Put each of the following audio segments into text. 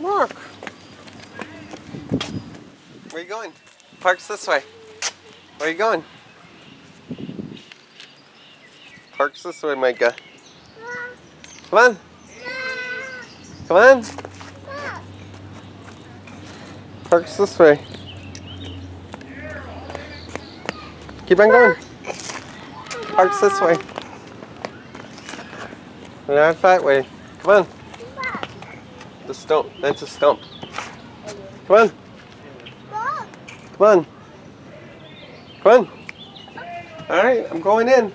Look. Where are you going? Park's this way. Where are you going? Park's this way, Micah. Come on. Come on. Park's this way. Keep on going. Park's this way. Not that way. Come on. The stump. That's a stump. Come on. Come on. Come on. Alright, I'm going in.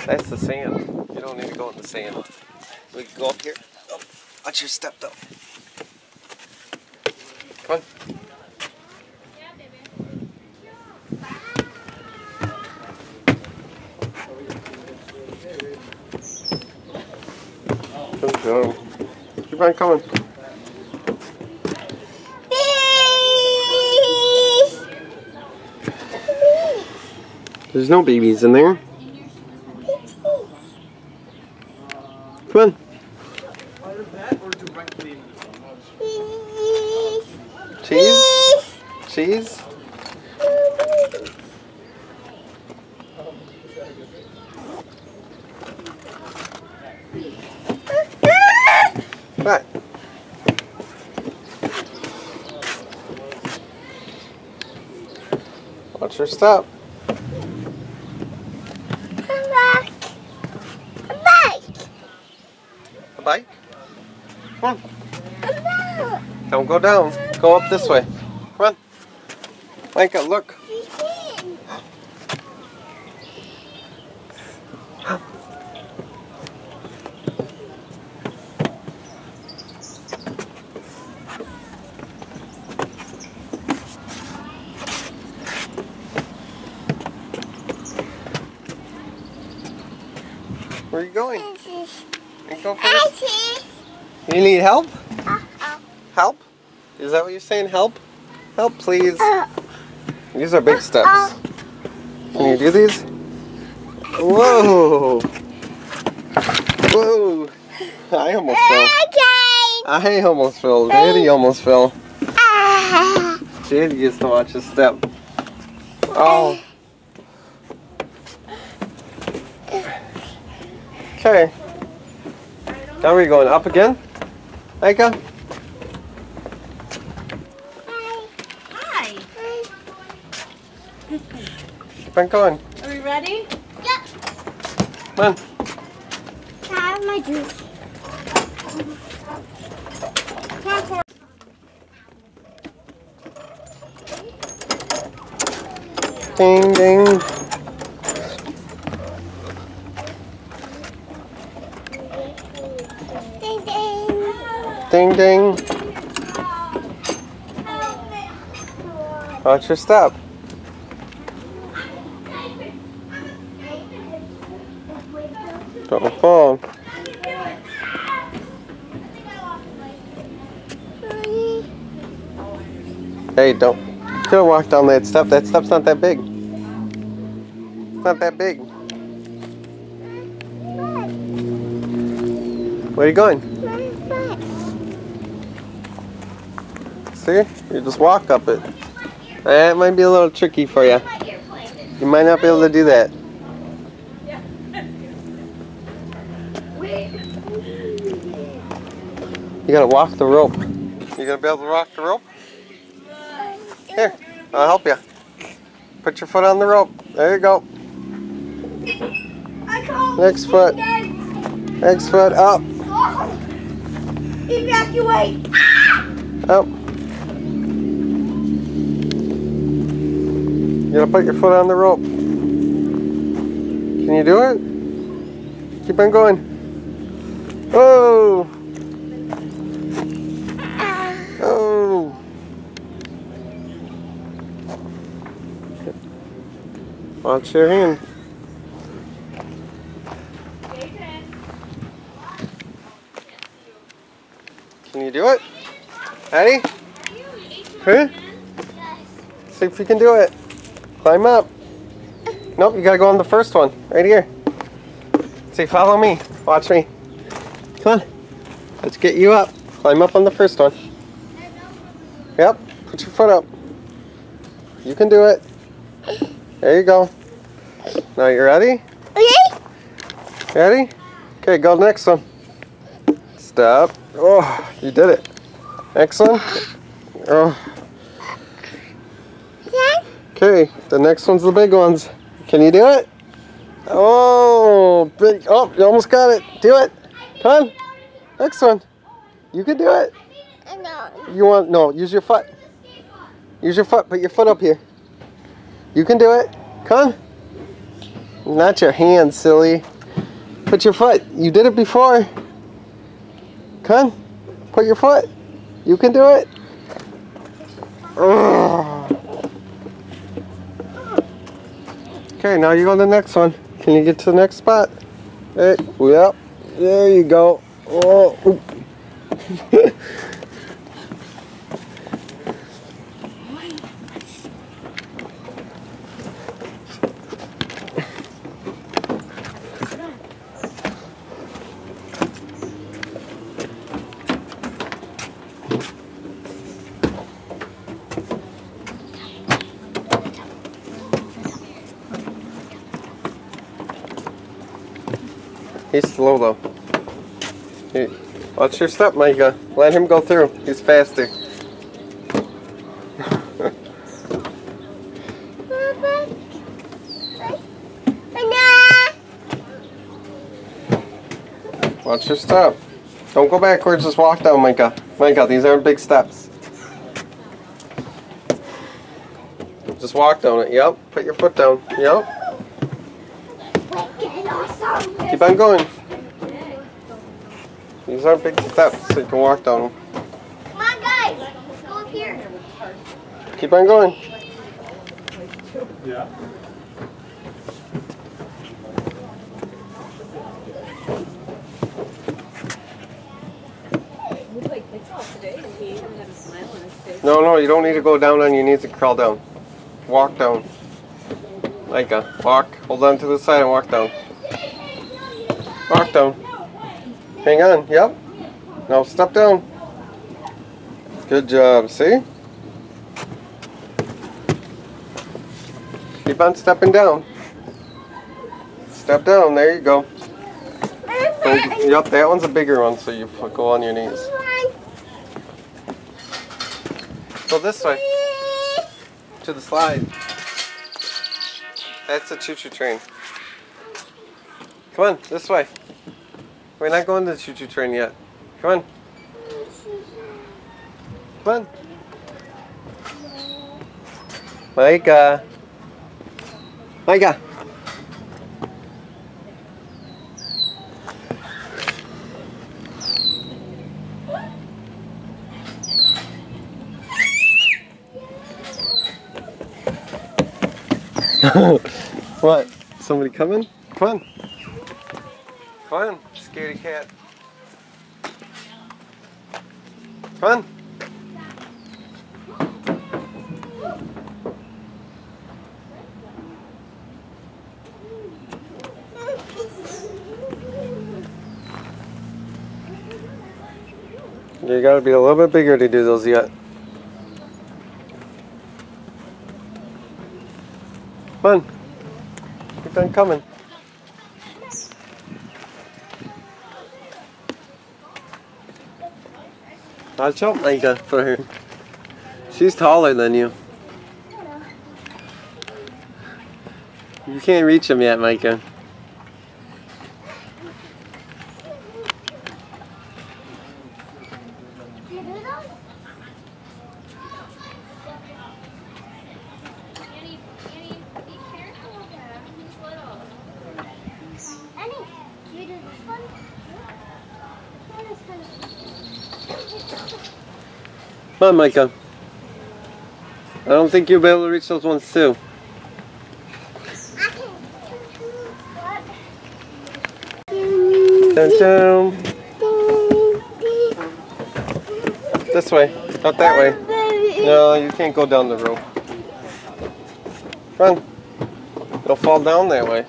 That's the sand. You don't need to go in the sand. We can go up here. Oh, watch your step though. Come on. Good job. Keep on coming. There's no babies in there. Come on. Cheese? Cheese? What? Watch your step. A bike? Come on. Don't go down. Go up this way. Come on. Micah, look. Where are you going? Go first. You need help? Help? Is that what you're saying? Help? Help, please. These are big steps. Can you do these? Whoa! Whoa! I almost fell. I almost fell. Daddy almost fell. Daddy used to watch his step. Oh. Okay. Now we're going up again. Micah? Hi. Keep on going. Are we ready? Yep. Come on. Can I have my juice? Come on, Cor. Ding, ding. Ding, ding. Watch your step. Don't fall. Hey, don't walk down that step. That step's not that big. It's not that big. Where are you going? See? You just walk up it. That might be a little tricky for you. You might not be able to do that. You gotta walk the rope. You gonna be able to walk the rope? Here, I'll help you. Put your foot on the rope. There you go. Next foot. Next foot up. Evacuate! Up. You gotta put your foot on the rope. Can you do it? Keep on going. Oh! Oh! Watch your hand. Can you do it? Ready? Huh? See if you can do it. Climb up. Nope, you gotta go on the first one. Right here. See, follow me. Watch me. Come on. Let's get you up. Climb up on the first one. Yep. Put your foot up. You can do it. There you go. Now you ready? Okay. Ready? Okay, go next one. Stop. Oh, you did it. Next one. Oh. Okay, the next one's the big ones. Can you do it? Oh, big. Oh, you almost got it. Do it. Come on. Next one. You can do it. No. You want, no, use your foot. Use your foot. Put your foot up here. You can do it. Come on. Not your hand, silly. Put your foot. You did it before. Come on. Put your foot. You can do it. Ugh. Okay, now you go to the next one. Can you get to the next spot? Hey, yep. There you go. Oh. He's slow though. Hey, watch your step, Micah. Let him go through. He's faster. Watch your step. Don't go backwards, just walk down, Micah. Micah, these aren't big steps. Just walk down it. Yep. Put your foot down. Yep. Keep on going. These aren't big steps, so you can walk down them. Come on, guys. Let's go up here. Keep on going. Yeah. No, you don't need to go down on your knees and crawl down. Walk down. Micah, walk. Hold on to the side and walk down. Walk down. Hang on. Yep. Now step down. Good job. See? Keep on stepping down. Step down. There you go. Yep, that one's a bigger one, so you go on your knees. Go this way. To the slide. That's a choo-choo train. Come on, this way. We're not going to the choo-choo train yet. Come on. Come on. Micah. Micah. What? Somebody coming? Come on. Come on, scaredy cat. Come on. You gotta be a little bit bigger to do those yet. Come on. Keep on coming. Watch out, Micah, for her. She's taller than you. You can't reach him yet, Micah. Come on, Micah. I don't think you'll be able to reach those ones too. Down, down. This way, not that way. No, you can't go down the rope. Come on. It'll fall down that way.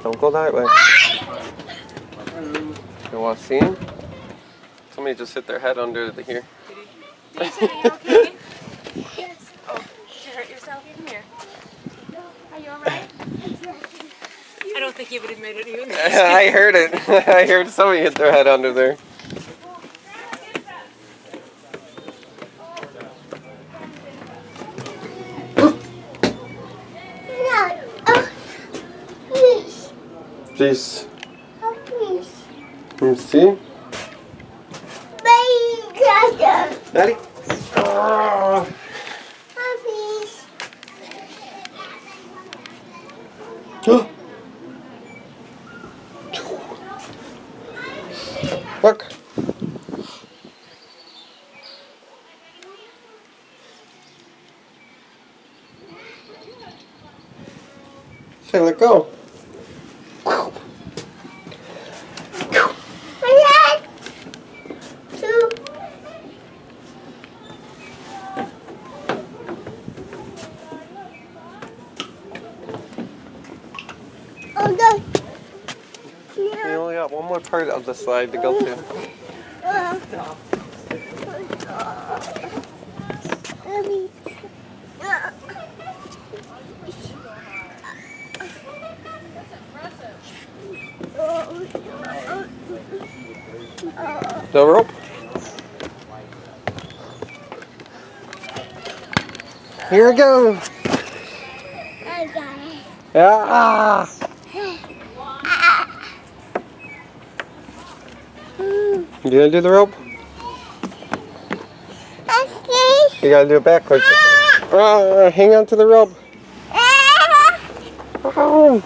Don't go that way. You want to see him? Somebody just hit their head under here. Did you okay? Yes. Oh, did you hurt yourself even here? Are you alright? I don't think you would admit it even. I heard it. I heard somebody hit their head under there. Please. Oh, please. Let me see. Baby, Daddy. Oh. please. Look. Say, let go. You only got one more part of the slide to go to. The rope. Here we go. Yeah. You gonna do the rope? You gotta do it backwards. Hang on to the rope. Oh.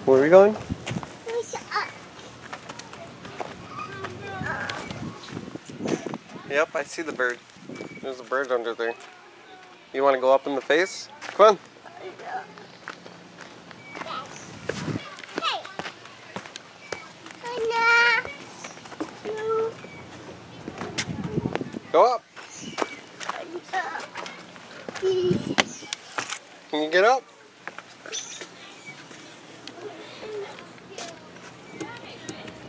Where are we going? Yep, I see the bird. There's a bird under there. You want to go up in the face? Come on. Go up. Can you get up?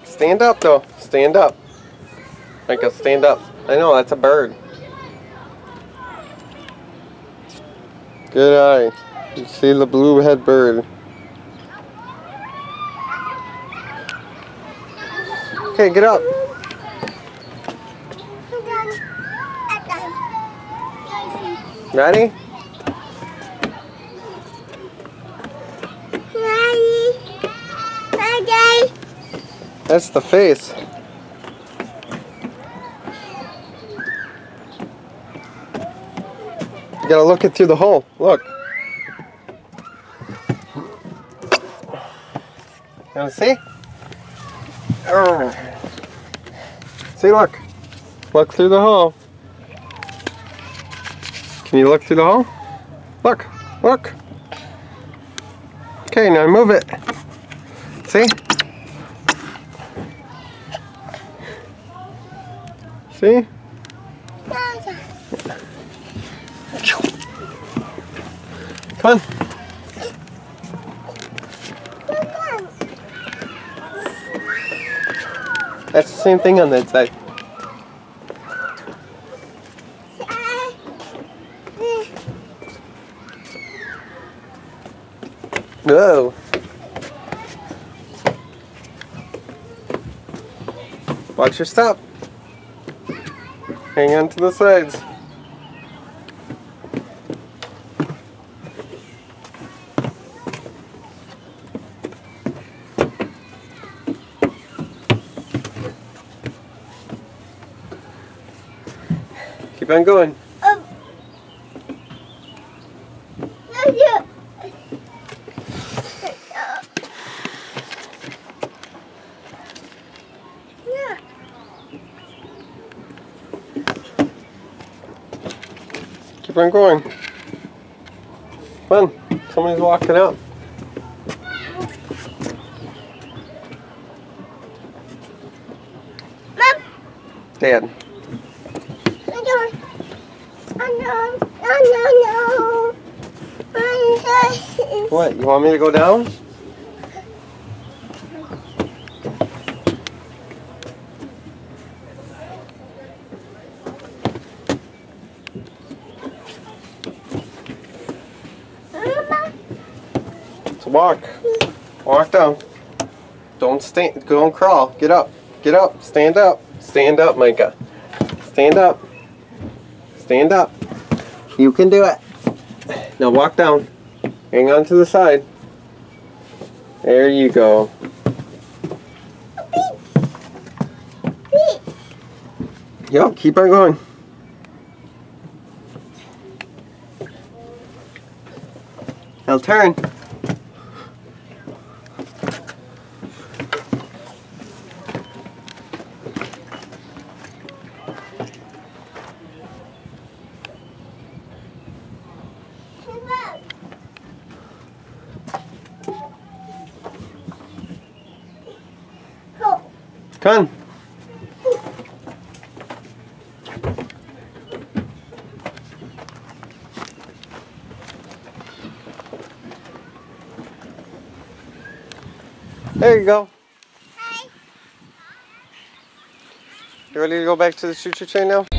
Stand up though. Stand up. Like a stand up. I know, that's a bird. Good eye. You see the blue head bird. Okay, get up. Ready? That's the face. You gotta look it through the hole. Look. You wanna see? See, look. Look through the hole. Can you look through the hole? Look. Look. Okay, now move it. See? See? Come on. That's the same thing on that side. Whoa. Watch your step. Hang on to the sides. Keep on going. Keep on going. Come on, somebody's walking up. Mom. Dad. No. What, you want me to go down? So walk. Walk down. Don't stand, don't crawl. Get up. Get up. Stand up. Stand up, Micah. Stand up. Stand up. You can do it. Now walk down. Hang on to the side. There you go. Yep, keep on going. Now turn. Come on. There you go. You ready to go back to the choo-choo train now?